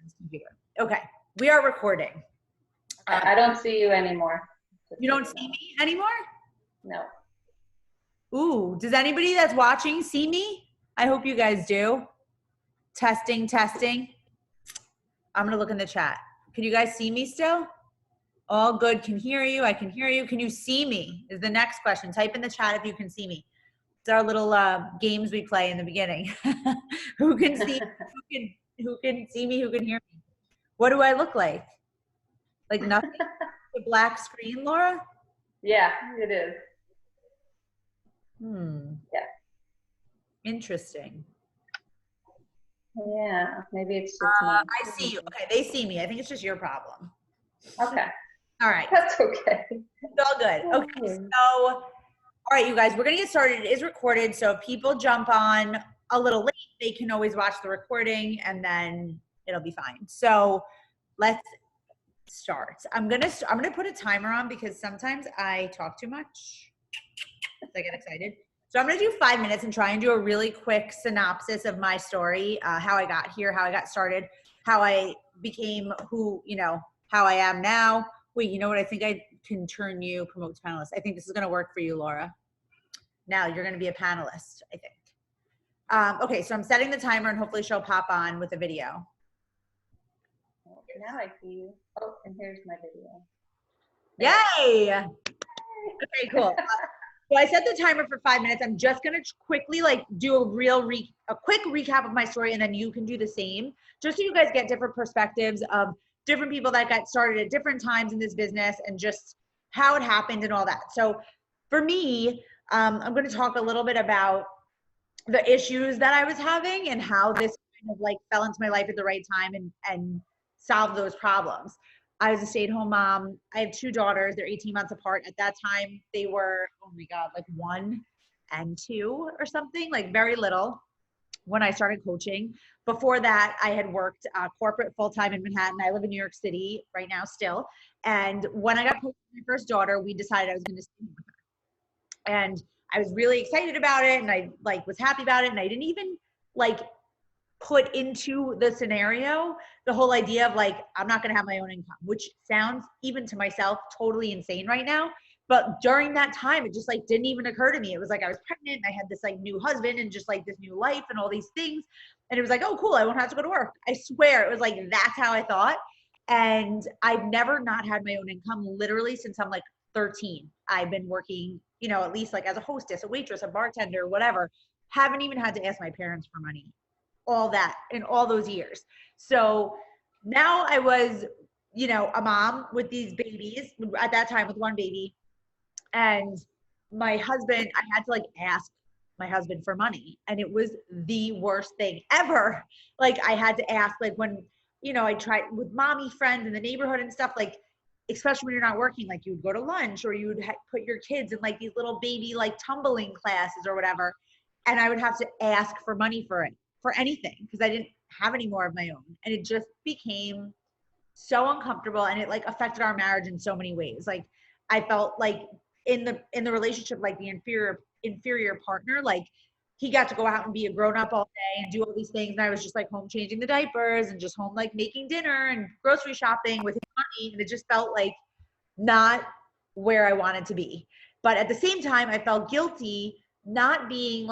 friend's computer. Okay, we are recording. I don't see you anymore. You don't see me anymore? No. Ooh, does anybody that's watching see me? I hope you guys do. Testing, testing. I'm gonna look in the chat. Can you guys see me still? All good, can hear you, I can hear you. Can you see me is the next question. Type in the chat if you can see me. It's our little games we play in the beginning. Who can see, who can see me, who can hear me? What do I look like? Like nothing? The black screen, Laura? Yeah, it is. Yeah. Interesting. Yeah, maybe it's just me. I see you. Okay, they see me. I think it's just your problem. Okay. All right. That's okay. It's all good. Okay, so, all right, you guys, we're going to get started. It is recorded, so if people jump on a little late, they can always watch the recording, and then it'll be fine. So let's start. I'm gonna put a timer on because sometimes I talk too much. I get excited. So I'm gonna do 5 minutes and try and do a really quick synopsis of my story, how I got here, how I got started, how I became who, how I am now. Wait, you know what? I think I can turn you promote to panelist. I think this is gonna work for you, Laura. Now you're gonna be a panelist, I think. Okay, so I'm setting the timer and hopefully she'll pop on with a video. Now I see you. Oh, and here's my video. Yay! Okay, cool. So I set the timer for 5 minutes. I'm just gonna quickly do a quick recap of my story, and then you can do the same, just so you guys get different perspectives of different people that got started at different times in this business and just how it happened and all that. So for me, I'm gonna talk a little bit about the issues that I was having and how this kind of fell into my life at the right time and solve those problems. I was a stay-at-home mom. I have 2 daughters. They're 18 months apart. At that time, they were, oh my God, 1 and 2 or something, very little when I started coaching. Before that, I had worked corporate full-time in Manhattan. I live in New York City right now still. And when I got pregnant with my first daughter, we decided I was going to stay with her. And I was really excited about it. And I was happy about it. And I didn't even put into the scenario the whole idea of I'm not going to have my own income, which sounds even to myself totally insane right now. But during that time, it just didn't even occur to me. It was I was pregnant and I had this new husband and just this new life and all these things. And it was oh, cool, I won't have to go to work. I swear it was that's how I thought. And I've never not had my own income literally since I'm 13. I've been working, at least as a hostess, a waitress, a bartender, whatever. Haven't even had to ask my parents for money. All that in all those years. So now I was, a mom with these babies at that time with 1 baby. And my husband, I had to ask my husband for money. And it was the worst thing ever. I had to ask when, I tried with mommy friends in the neighborhood and stuff, especially when you're not working, you would go to lunch or you would put your kids in these little baby tumbling classes or whatever. And I would have to ask for money for it. For anything, because I didn't have any more of my own. And it just became so uncomfortable, and it affected our marriage in so many ways. I felt in the relationship, the inferior partner, he got to go out and be a grown-up all day and do all these things, and I was just home changing the diapers and just home making dinner and grocery shopping with his money, and it just felt not where I wanted to be. But at the same time, I felt guilty not being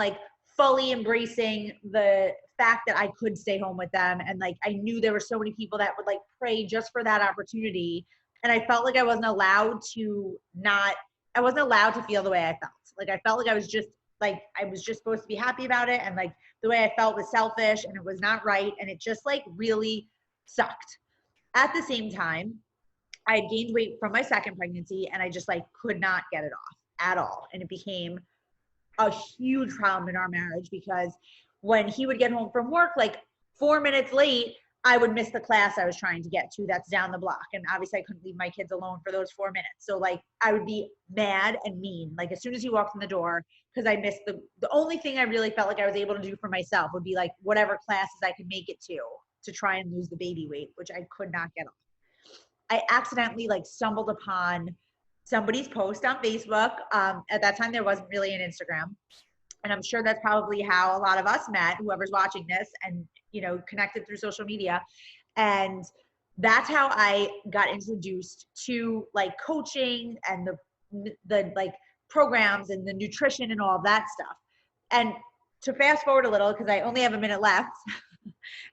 fully embracing the fact that I could stay home with them. And I knew there were so many people that would pray just for that opportunity. And I felt I wasn't allowed to feel the way I felt. I felt I was just supposed to be happy about it. And the way I felt was selfish and it was not right. And it just really sucked. At the same time, I had gained weight from my second pregnancy and I just could not get it off at all. And it became a huge problem in our marriage because when he would get home from work 4 minutes late, I would miss the class I was trying to get to that's down the block. And obviously I couldn't leave my kids alone for those 4 minutes. So I would be mad and mean as soon as he walked in the door, because I missed the only thing I really felt I was able to do for myself would be whatever classes I could make it to try and lose the baby weight, which I could not get off. I accidentally stumbled upon somebody's post on Facebook. At that time, there wasn't really an Instagram. And I'm sure that's probably how a lot of us met, whoever's watching this, and, connected through social media. And that's how I got introduced to like coaching and the like programs and the nutrition and all of that stuff. And to fast forward a little, because I only have a minute left,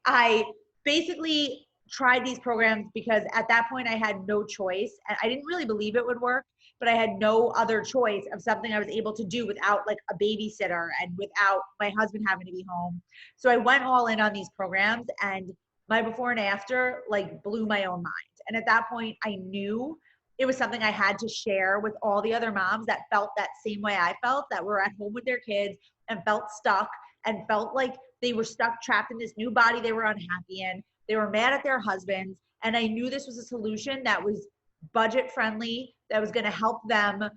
I basically tried these programs because at that point I had no choice, and I didn't really believe it would work, but I had no other choice of something I was able to do without like a babysitter and without my husband having to be home. So I went all in on these programs, and my before and after like blew my own mind. And at that point I knew it was something I had to share with all the other moms that felt that same way I felt, that were at home with their kids and felt stuck and felt like they were stuck, trapped in this new body they were unhappy in. They were mad at their husbands. And I knew this was a solution that was budget friendly, that was going to help them,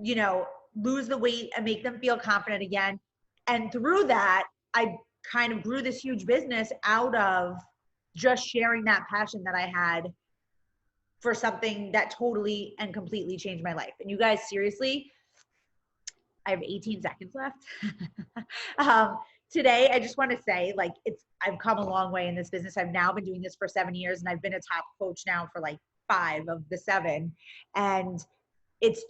you know, lose the weight and make them feel confident again. And through that, I kind of grew this huge business out of just sharing that passion that I had for something that totally and completely changed my life. And you guys, seriously, I have 18 seconds left. Today, I just want to say, like, I've come a long way in this business. I've now been doing this for 7 years, and I've been a top coach now for like 5 of the 7. And it's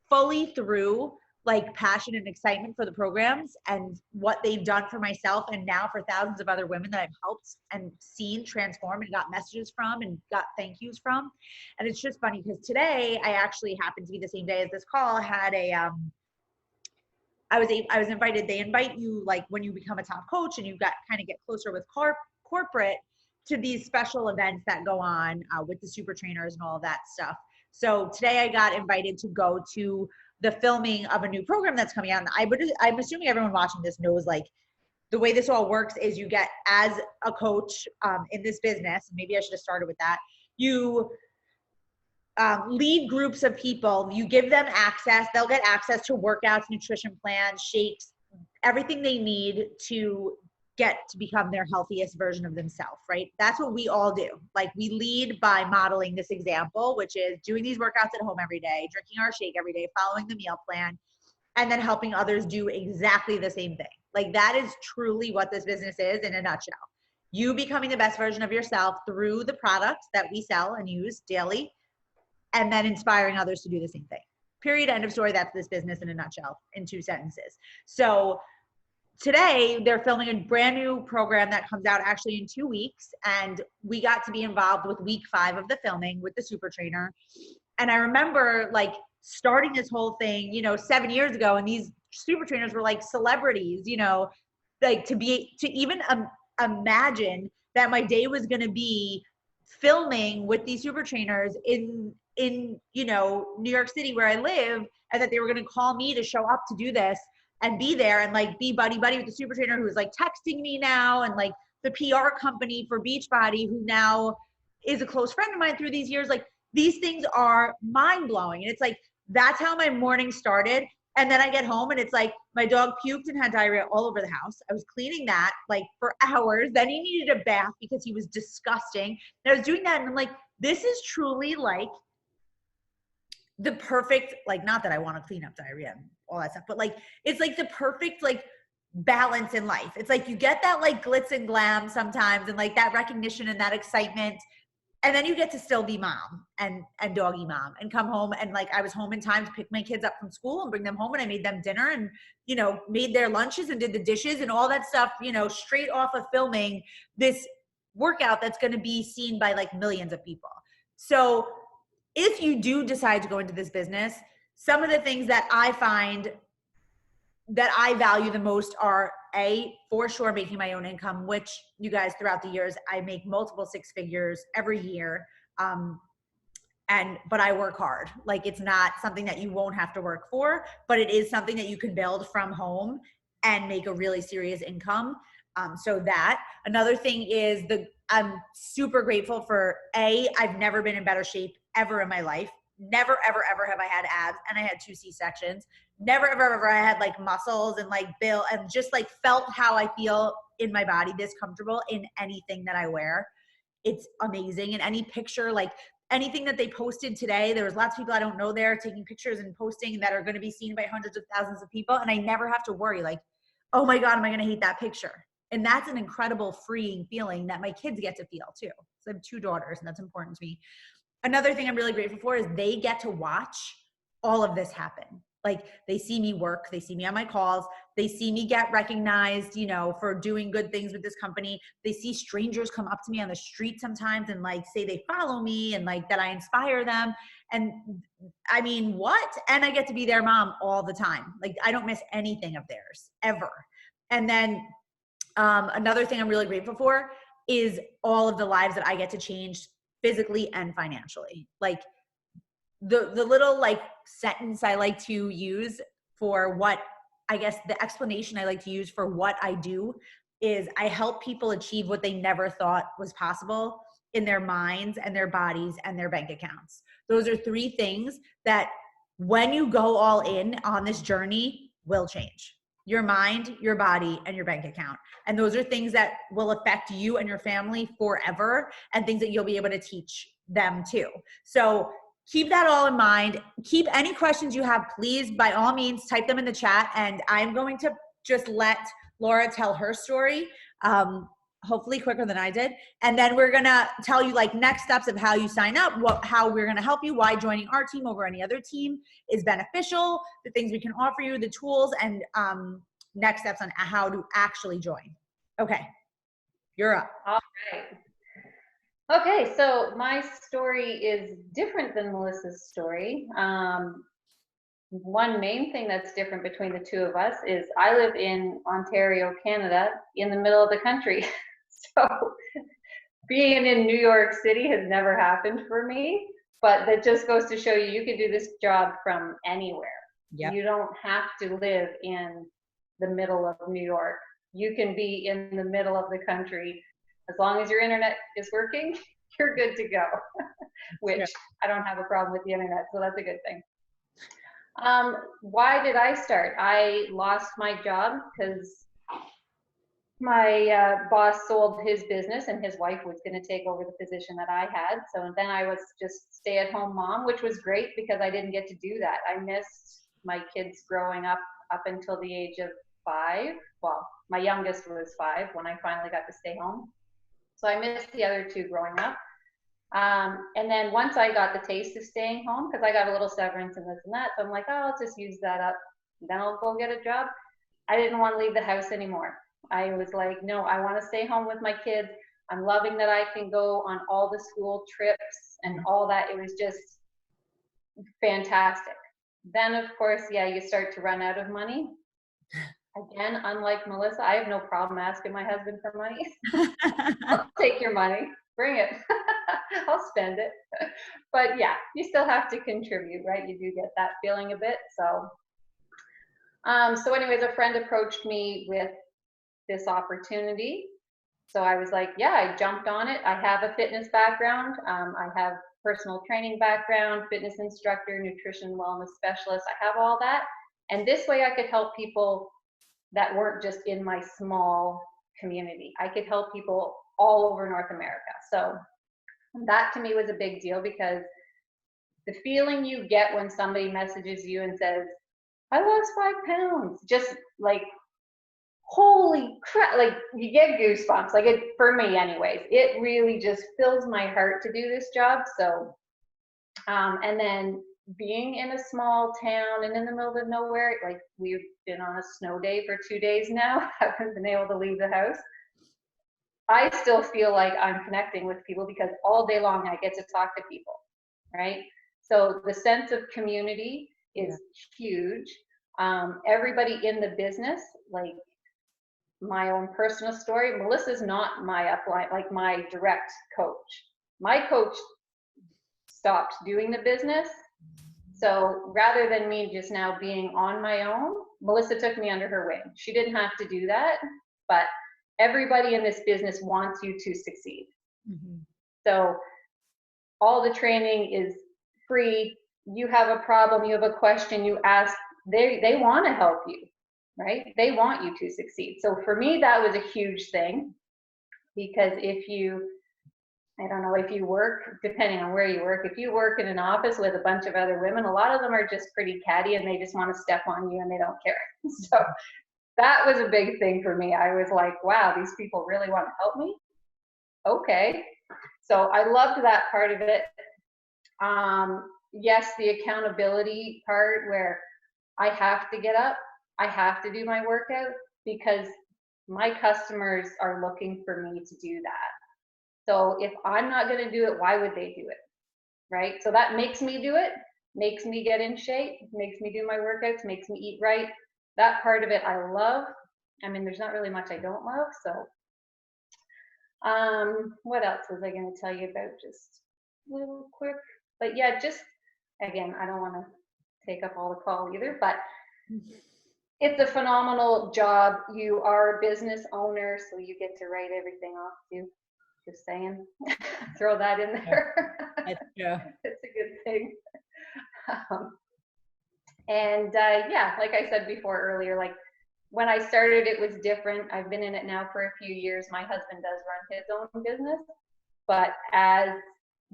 fully through like passion and excitement for the programs and what they've done for myself, and now for thousands of other women that I've helped and seen transform and got messages from and got thank yous from. And it's just funny because today I actually happened to be the same day as this call, had I was invited. They invite you like when you become a top coach and you got kind of get closer with corporate, to these special events that go on with the super trainers and all of that stuff. So today I got invited to go to the filming of a new program that's coming out. And I'm assuming everyone watching this knows, like, the way this all works is you get, as a coach in this business, maybe I should have started with that, you lead groups of people, you give them access, they'll get access to workouts, nutrition plans, shakes, everything they need to get to become their healthiest version of themselves, right? That's what we all do. Like, we lead by modeling this example, which is doing these workouts at home every day, drinking our shake every day, following the meal plan, and then helping others do exactly the same thing. Like, that is truly what this business is in a nutshell. You becoming the best version of yourself through the products that we sell and use daily, and then inspiring others to do the same thing. Period, end of story. That's this business in a nutshell, in 2 sentences. So today they're filming a brand new program that comes out actually in 2 weeks. And we got to be involved with week 5 of the filming with the super trainer. And I remember like starting this whole thing, 7 years ago, and these super trainers were like celebrities, like to even imagine that my day was going to be filming with these super trainers in New York City where I live, and that they were going to call me to show up to do this and be there and like be buddy with the super trainer who's like texting me now, and like the PR company for Beachbody who now is a close friend of mine through these years. Like, these things are mind blowing. And it's like, that's how my morning started. And then I get home and it's like my dog puked and had diarrhea all over the house. I was cleaning that like for hours. Then he needed a bath because he was disgusting. And I was doing that, and I'm like, this is truly like the perfect, like, not that I want to clean up diarrhea and all that stuff, but like, it's like the perfect like balance in life. It's like you get that like glitz and glam sometimes, and like that recognition and that excitement. And then you get to still be mom and doggy mom and come home. And like, I was home in time to pick my kids up from school and bring them home, and I made them dinner and, made their lunches and did the dishes and all that stuff, straight off of filming this workout that's going to be seen by like millions of people. So if you do decide to go into this business, some of the things that I find that I value the most are, for sure, making my own income, which you guys, throughout the years, I make multiple 6 figures every year. But I work hard. Like, it's not something that you won't have to work for, but it is something that you can build from home and make a really serious income. So that. Another thing is I'm super grateful for I've never been in better shape ever in my life. Never, ever, ever have I had abs, and I had 2 C-sections. Never, ever, ever I had like muscles and like build and just like felt how I feel in my body, this comfortable in anything that I wear. It's amazing. And any picture, like anything that they posted today, there was lots of people I don't know there taking pictures and posting that are going to be seen by hundreds of thousands of people. And I never have to worry like, oh my God, am I going to hate that picture? And that's an incredible freeing feeling that my kids get to feel too. So I have 2 daughters, and that's important to me. Another thing I'm really grateful for is they get to watch all of this happen. Like they see me work, they see me on my calls, they see me get recognized, you know, for doing good things with this company. They see strangers come up to me on the street sometimes and like say they follow me and like that I inspire them. And I mean, what? And I get to be their mom all the time. Like I don't miss anything of theirs ever. And then another thing I'm really grateful for is all of the lives that I get to change physically and financially. Like the little like sentence I like to use for what, I guess the explanation I like to use for what I do is I help people achieve what they never thought was possible in their minds and their bodies and their bank accounts. Those are 3 things that when you go all in on this journey will change. Your mind, your body, and your bank account. And those are things that will affect you and your family forever, and things that you'll be able to teach them too. So keep that all in mind. Keep any questions you have, please, by all means, type them in the chat. And I'm going to just let Laura tell her story, hopefully quicker than I did. And then we're going to tell you like next steps of how you sign up, how we're going to help you, why joining our team over any other team is beneficial, the things we can offer you, the tools, and next steps on how to actually join. Okay, you're up. All right. Okay, so my story is different than Melissa's story. One main thing that's different between the 2 of us is I live in Ontario, Canada, in the middle of the country. So being in New York City has never happened for me, but that just goes to show you, you can do this job from anywhere. Yep. You don't have to live in the middle of New York. You can be in the middle of the country. As long as your internet is working, you're good to go, which yeah. I don't have a problem with the internet, so that's a good thing. Why did I start? I lost my job because my boss sold his business and his wife was going to take over the position that I had. So then I was just stay-at-home mom, which was great because I didn't get to do that. I missed my kids growing up until the age of 5. Well, my youngest was 5 when I finally got to stay home. So I missed the other 2 growing up. And then once I got the taste of staying home, because I got a little severance and this and that, so I'm like, oh, I'll just use that up. Then I'll go get a job. I didn't want to leave the house anymore. I was like, no, I want to stay home with my kids. I'm loving that I can go on all the school trips and all that. It was just fantastic. Then, of course, yeah, you start to run out of money. Again, unlike Melissa, I have no problem asking my husband for money. I'll take your money. Bring it. I'll spend it. But yeah, you still have to contribute, right? You do get that feeling a bit. So anyways, a friend approached me with this opportunity. So I was like, yeah, I jumped on it. I have a fitness background. I have personal training background, fitness instructor, nutrition, wellness specialist. I have all that. And this way I could help people that weren't just in my small community. I could help people all over North America. So that to me was a big deal, because the feeling you get when somebody messages you and says, I lost 5 pounds, just like, holy crap, like you get goosebumps. Like, it, for me anyways, it really just fills my heart to do this job. So and then being in a small town and in the middle of nowhere, like we've been on a snow day for 2 days now, haven't been able to leave the house. I still feel like I'm connecting with people because all day long I get to talk to people, right? So the sense of community is huge. Everybody in the business, like my own personal story, Melissa's not my upline, like my direct coach. My coach stopped doing the business. So rather than me just now being on my own, Melissa took me under her wing. She didn't have to do that, but everybody in this business wants you to succeed. Mm-hmm. So all the training is free. You have a problem, you have a question, you ask, they want to help you, right? They want you to succeed. So for me, that was a huge thing, because if you, I don't know, if you work, depending on where you work, if you work in an office with a bunch of other women, a lot of them are just pretty catty and they just want to step on you and they don't care. So that was a big thing for me. I was like, wow, these people really want to help me. Okay. So I loved that part of it. Yes, the accountability part where I have to get up, I have to do my workout because my customers are looking for me to do that. So if I'm not going to do it, why would they do it? Right? So that makes me do it, makes me get in shape, makes me do my workouts, makes me eat right. That part of it I love. I mean, there's not really much I don't love. So, what else was I going to tell you about? Just a little quick, but yeah, just again, I don't want to take up all the call either, but it's a phenomenal job. You are a business owner, so you get to write everything off too. Just saying, throw that in there. That's true. It's a good thing. Um, and yeah, like I said before earlier, like when I started, it was different. I've been in it now for a few years. My husband does run his own business, but as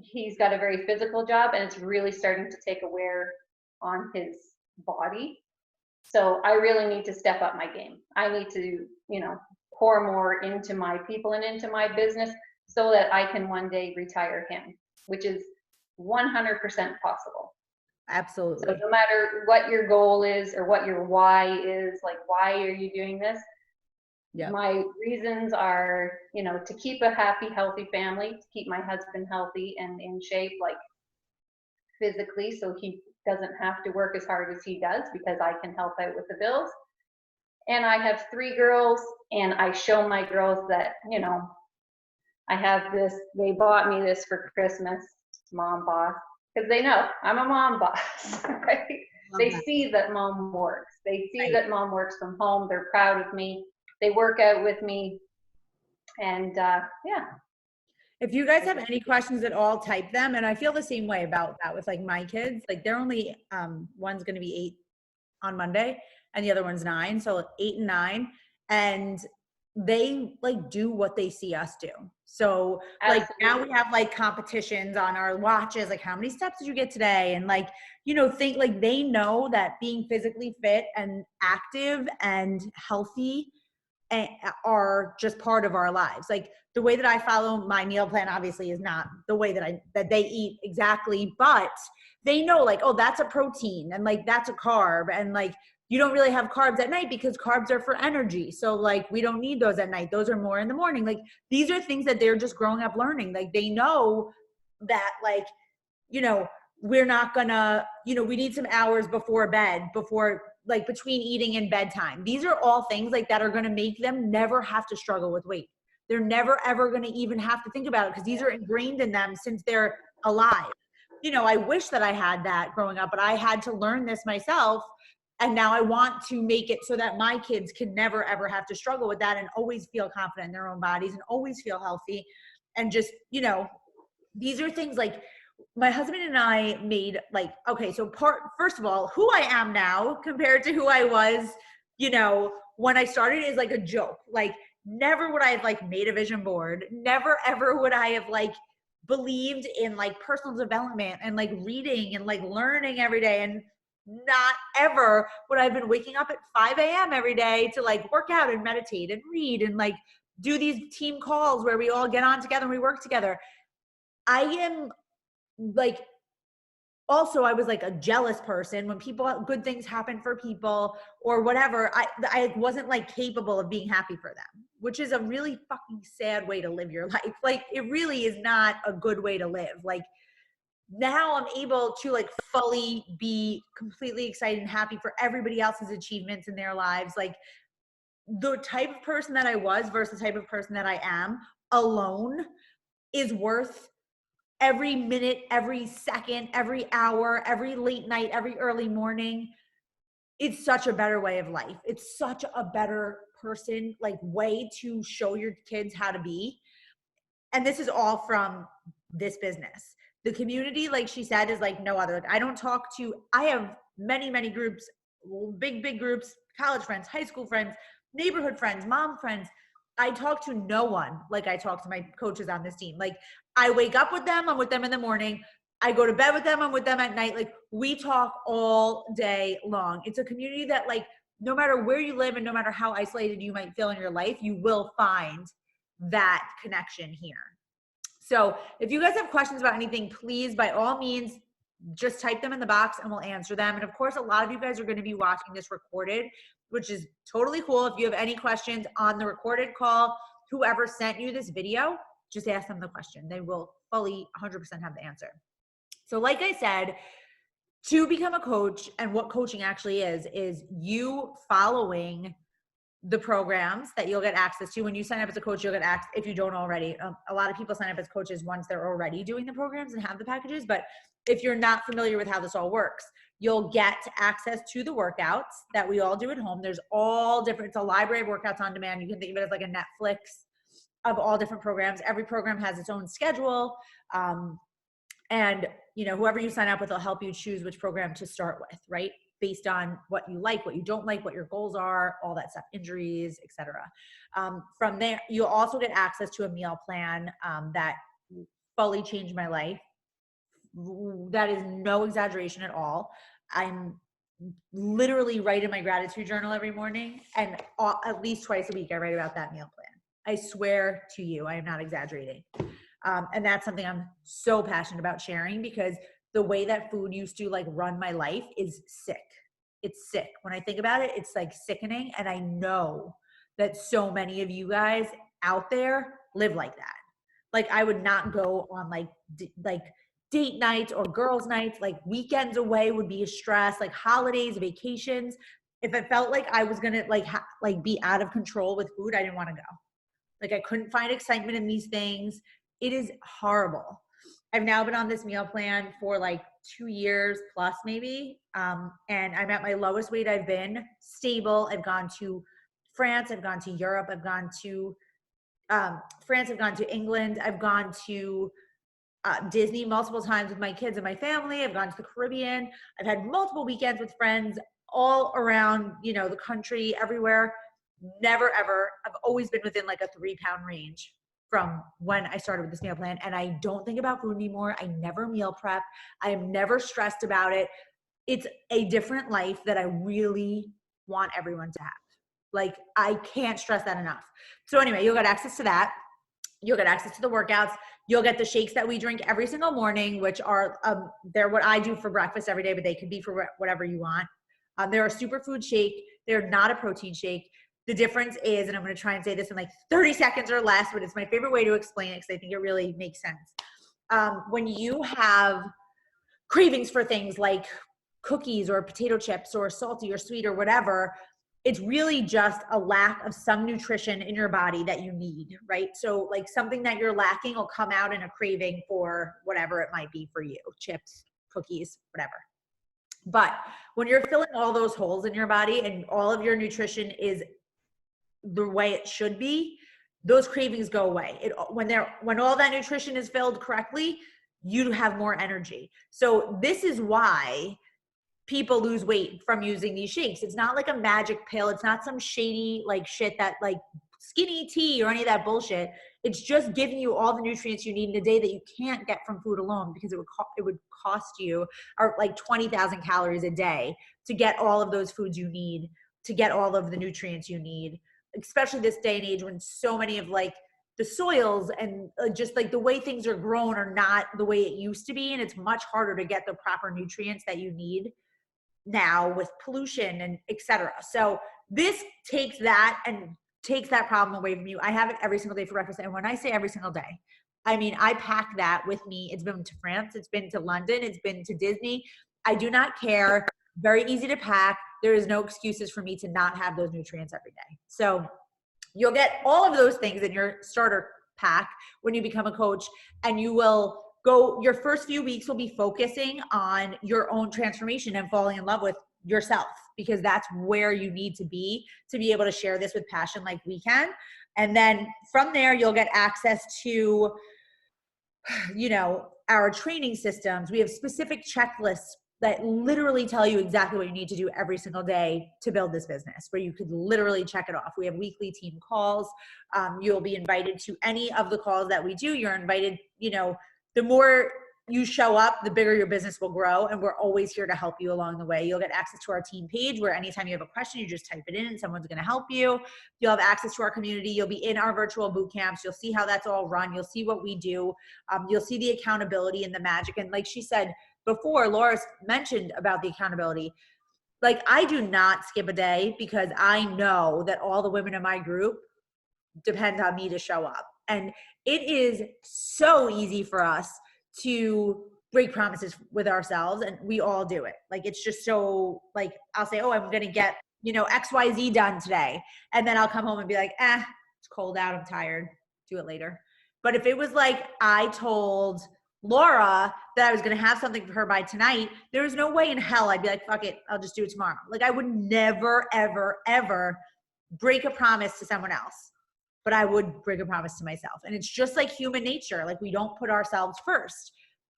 he's got a very physical job and it's really starting to take a wear on his body. So I really need to step up my game. I need to, pour more into my people and into my business so that I can one day retire him, which is 100% possible. Absolutely. So no matter what your goal is or what your why is, like, why are you doing this? Yeah. My reasons are, to keep a happy, healthy family, to keep my husband healthy and in shape, like physically, so he doesn't have to work as hard as he does because I can help out with the bills. And I have 3 girls, and I show my girls that, I have this, they bought me this for Christmas, mom boss, because they know I'm a mom boss, right? They see that mom works. They see that mom works from home. They're proud of me. They work out with me. And yeah. If you guys have any questions at all, type them. And I feel the same way about that with like my kids. Like they're only, one's going to be 8 on Monday and the other one's 9. So 8 and 9. And they like do what they see us do. So like now we have like competitions on our watches, like how many steps did you get today? And like, think like they know that being physically fit and active and healthy are just part of our lives. Like the way that I follow my meal plan obviously is not the way that they eat exactly, but they know like, oh, that's a protein and like that's a carb, and like you don't really have carbs at night because carbs are for energy. So like we don't need those at night. Those are more in the morning. Like these are things that they're just growing up learning. Like they know that like, we're not gonna, we need some hours before bed, before like between eating and bedtime. These are all things like that are going to make them never have to struggle with weight. They're never ever going to even have to think about it because these are ingrained in them since they're alive. I wish that I had that growing up, but I had to learn this myself. And now I want to make it so that my kids can never ever have to struggle with that and always feel confident in their own bodies and always feel healthy. And just, these are things like my husband and I made like, okay, so first of all, who I am now compared to who I was, when I started is like a joke. Like never would I have like made a vision board. Never ever would I have like believed in like personal development and like reading and like learning every day. And not ever would I have been waking up at 5 a.m. every day to like work out and meditate and read and like do these team calls where we all get on together and we work together. I am like, also I was like a jealous person when good things happen for people or whatever. I wasn't like capable of being happy for them, which is a really fucking sad way to live your life. Like it really is not a good way to live. Like now I'm able to like fully be completely excited and happy for everybody else's achievements in their lives. Like the type of person that I was versus the type of person that I am alone is worth every minute, every second, every hour, every late night, every early morning. It's such a better way of life. It's such a better person, like way to show your kids how to be. And this is all from this business. The community, like she said, is like no other. I have many, many groups, big groups, college friends, high school friends, neighborhood friends, mom friends. I talk to no one like I talk to my coaches on this team. Like I wake up with them, I'm with them in the morning. I go to bed with them, I'm with them at night. Like we talk all day long. It's a community that like no matter where you live and no matter how isolated you might feel in your life, you will find that connection here. So if you guys have questions about anything, please, by all means, just type them in the box and we'll answer them. And of course, a lot of you guys are going to be watching this recorded, which is totally cool. If you have any questions on the recorded call, whoever sent you this video, just ask them the question. They will fully 100% have the answer. So like I said, to become a coach, and what coaching actually is you following the programs that you'll get access to. When you sign up as a coach, you'll get access, if you don't already. A lot of people sign up as coaches once they're already doing the programs and have the packages. But if you're not familiar with how this all works, you'll get access to the workouts that we all do at home. There's all different, it's a library of workouts on demand. You can think of it as like a Netflix of all different programs. Every program has its own schedule. And you know, whoever you sign up with will help you choose which program to start with, right? Based on what you like, what you don't like, what your goals are, all that stuff, injuries, etc. From there, you'll also get access to a meal plan that fully changed my life. That is no exaggeration at all. I'm literally writing my gratitude journal every morning, and at least twice a week I write about that meal plan. I swear to you, I am not exaggerating. And that's something I'm so passionate about sharing, because the way that food used to like run my life is sick. It's sick. When I think about it, it's like sickening. And I know that so many of you guys out there live like that. Like I would not go on like date nights or girls nights. Like weekends away would be a stress, like holidays, vacations. If it felt like I was gonna like be out of control with food, I didn't want to go. Like I couldn't find excitement in these things. It is horrible. I've now been on this meal plan for like 2 years plus maybe. And I'm at my lowest weight I've been, stable. I've gone to France. I've gone to Europe. I've gone to France. I've gone to England. I've gone to Disney multiple times with my kids and my family. I've gone to the Caribbean. I've had multiple weekends with friends all around, you know, the country, everywhere. Never ever. I've always been within like a 3-pound range from when I started with this meal plan. And I don't think about food anymore. I never meal prep. I am never stressed about it. It's a different life that I really want everyone to have. Like I can't stress that enough. So anyway, you'll get access to that. You'll get access to the workouts. You'll get the shakes that we drink every single morning, which are, they're what I do for breakfast every day, but they could be for whatever you want. They're a superfood shake. They're not a protein shake. The difference is, and I'm going to try and say this in like 30 seconds or less, but it's my favorite way to explain it because I think it really makes sense. When you have cravings for things like cookies or potato chips or salty or sweet or whatever, it's really just a lack of some nutrition in your body that you need, right? So like something that you're lacking will come out in a craving for whatever it might be for you, chips, cookies, whatever. But when you're filling all those holes in your body and all of your nutrition is the way it should be, those cravings go away. When all that nutrition is filled correctly, you have more energy. So this is why people lose weight from using these shakes. It's not like a magic pill. It's not some shady like shit that like skinny tea or any of that bullshit. It's just giving you all the nutrients you need in a day that you can't get from food alone, because it would cost you like 20,000 calories a day to get all of those foods you need, to get all of the nutrients you need, especially this day and age when so many of like the soils and just like the way things are grown are not the way it used to be. And it's much harder to get the proper nutrients that you need now with pollution and etc. So this takes that and takes that problem away from you. I have it every single day for breakfast. And when I say every single day, I mean, I pack that with me. It's been to France. It's been to London. It's been to Disney. I do not care. Very easy to pack. There is no excuses for me to not have those nutrients every day. So you'll get all of those things in your starter pack when you become a coach, and you will go, your first few weeks will be focusing on your own transformation and falling in love with yourself, because that's where you need to be able to share this with passion like we can. And then from there, you'll get access to, you know, our training systems. We have specific checklists that literally tell you exactly what you need to do every single day to build this business, where you could literally check it off. We have weekly team calls. You'll be invited to any of the calls that we do. You're invited, you know, the more you show up, the bigger your business will grow. And we're always here to help you along the way. You'll get access to our team page where anytime you have a question, you just type it in and someone's going to help you. You'll have access to our community. You'll be in our virtual boot camps. You'll see how that's all run. You'll see what we do. You'll see the accountability and the magic. And like she said before, Laura mentioned about the accountability. Like, I do not skip a day because I know that all the women in my group depend on me to show up. And it is so easy for us to break promises with ourselves, and we all do it. Like, it's just so, like, I'll say, oh, I'm going to get, XYZ done today. And then I'll come home and be like, it's cold out, I'm tired, do it later. But if it was like, I told Laura that I was going to have something for her by tonight, there was no way in hell I'd be like, fuck it, I'll just do it tomorrow. Like, I would never, ever, ever break a promise to someone else, but I would break a promise to myself. And it's just like human nature. Like, we don't put ourselves first.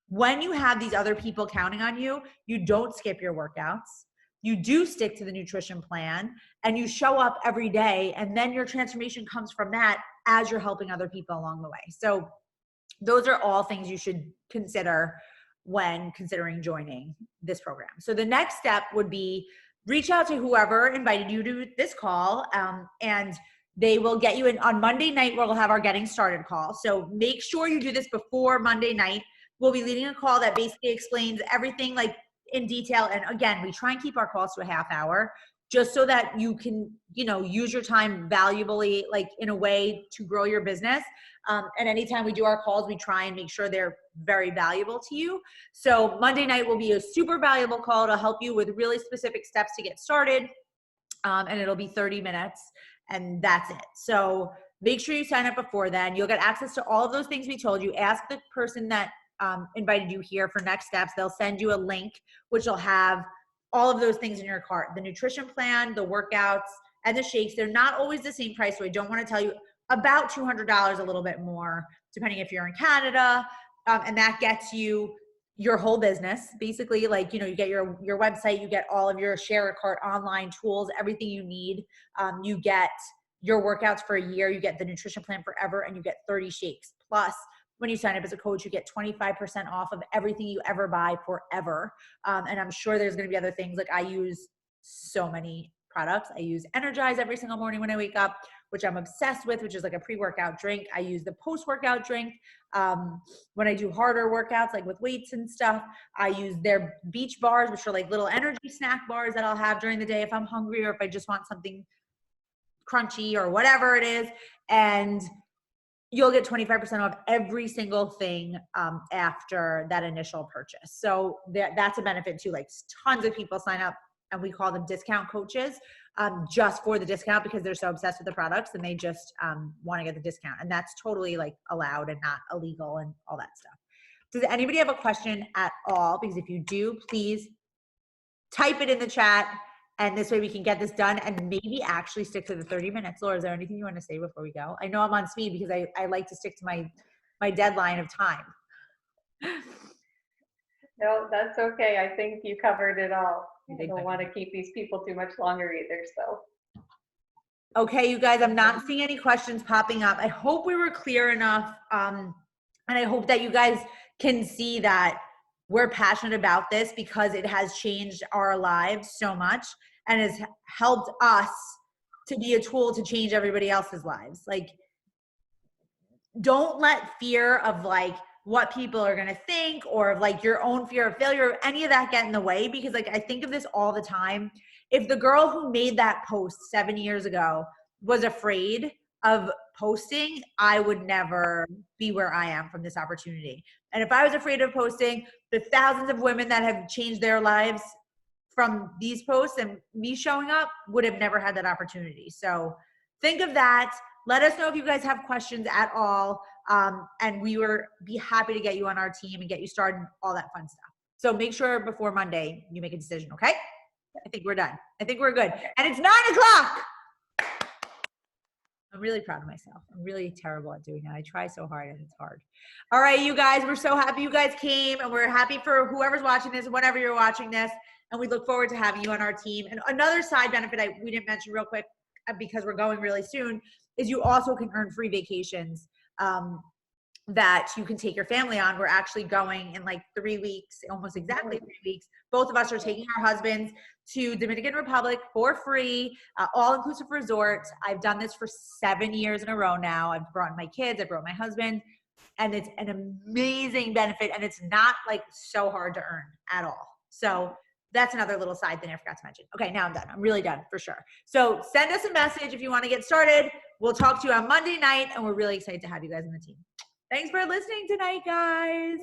When you have these other people counting on you, you don't skip your workouts. You do stick to the nutrition plan and you show up every day. And then your transformation comes from that as you're helping other people along the way. So those are all things you should consider when considering joining this program. So the next step would be reach out to whoever invited you to this call, and they will get you in on Monday night. We'll have our getting started call. So make sure you do this before Monday night. We'll be leading a call that basically explains everything like in detail. And again, we try and keep our calls to a half hour just so that you can, use your time valuably, like in a way to grow your business. And anytime we do our calls, we try and make sure they're very valuable to you. So Monday night will be a super valuable call to help you with really specific steps to get started. And it'll be 30 minutes and that's it. So make sure you sign up before then. You'll get access to all of those things we told you. Ask the person that invited you here for next steps. They'll send you a link, which will have all of those things in your cart, the nutrition plan, the workouts, and the shakes. They're not always the same price. So I don't want to tell you, about $200, a little bit more, depending if you're in Canada. And that gets you your whole business. Basically, like, you get your website, you get all of your share a cart online tools, everything you need. You get your workouts for a year, you get the nutrition plan forever, and you get 30 shakes. Plus, when you sign up as a coach, you get 25% off of everything you ever buy forever. And I'm sure there's going to be other things. Like, I use so many products. I use Energize every single morning when I wake up, which I'm obsessed with, which is like a pre-workout drink. I use the post-workout drink when I do harder workouts, like with weights and stuff. I use their beach bars, which are like little energy snack bars that I'll have during the day if I'm hungry or if I just want something crunchy or whatever it is. And you'll get 25% off every single thing after that initial purchase. So that's a benefit too. Like, tons of people sign up, and we call them discount coaches, just for the discount because they're so obsessed with the products and they just want to get the discount. And that's totally like allowed and not illegal and all that stuff. Does anybody have a question at all? Because if you do, please type it in the chat. And this way we can get this done and maybe actually stick to the 30 minutes. Laura, is there anything you want to say before we go? I know I'm on speed because I like to stick to my deadline of time. No, that's okay. I think you covered it all. I don't want to keep these people too much longer either, so. Okay, you guys, I'm not seeing any questions popping up. I hope we were clear enough. And I hope that you guys can see that we're passionate about this because it has changed our lives so much and has helped us to be a tool to change everybody else's lives. Like, don't let fear of like what people are going to think or of like your own fear of failure or any of that get in the way, because like, I think of this all the time. If the girl who made that post 7 years ago was afraid of posting, I would never be where I am from this opportunity. And if I was afraid of posting, the thousands of women that have changed their lives from these posts and me showing up would have never had that opportunity. So think of that. Let us know if you guys have questions at all. And we will be happy to get you on our team and get you started, all that fun stuff. So make sure before Monday you make a decision, okay? I think we're done. I think we're good. And it's 9 o'clock. I'm really proud of myself. I'm really terrible at doing that. I try so hard and it's hard. All right, you guys, we're so happy you guys came, and we're happy for whoever's watching this, whenever you're watching this, and we look forward to having you on our team. And another side benefit we didn't mention real quick because we're going really soon is you also can earn free vacations that you can take your family on. We're actually going in like 3 weeks, almost exactly 3 weeks. Both of us are taking our husbands to Dominican Republic for free, all-inclusive resort. I've done this for 7 years in a row now. I've brought my kids, I brought my husband, and it's an amazing benefit, and it's not like so hard to earn at all. So that's another little side thing I forgot to mention. Okay, now I'm done. I'm really done for sure. So send us a message if you want to get started. We'll talk to you on Monday night, and we're really excited to have you guys on the team. Thanks for listening tonight, guys.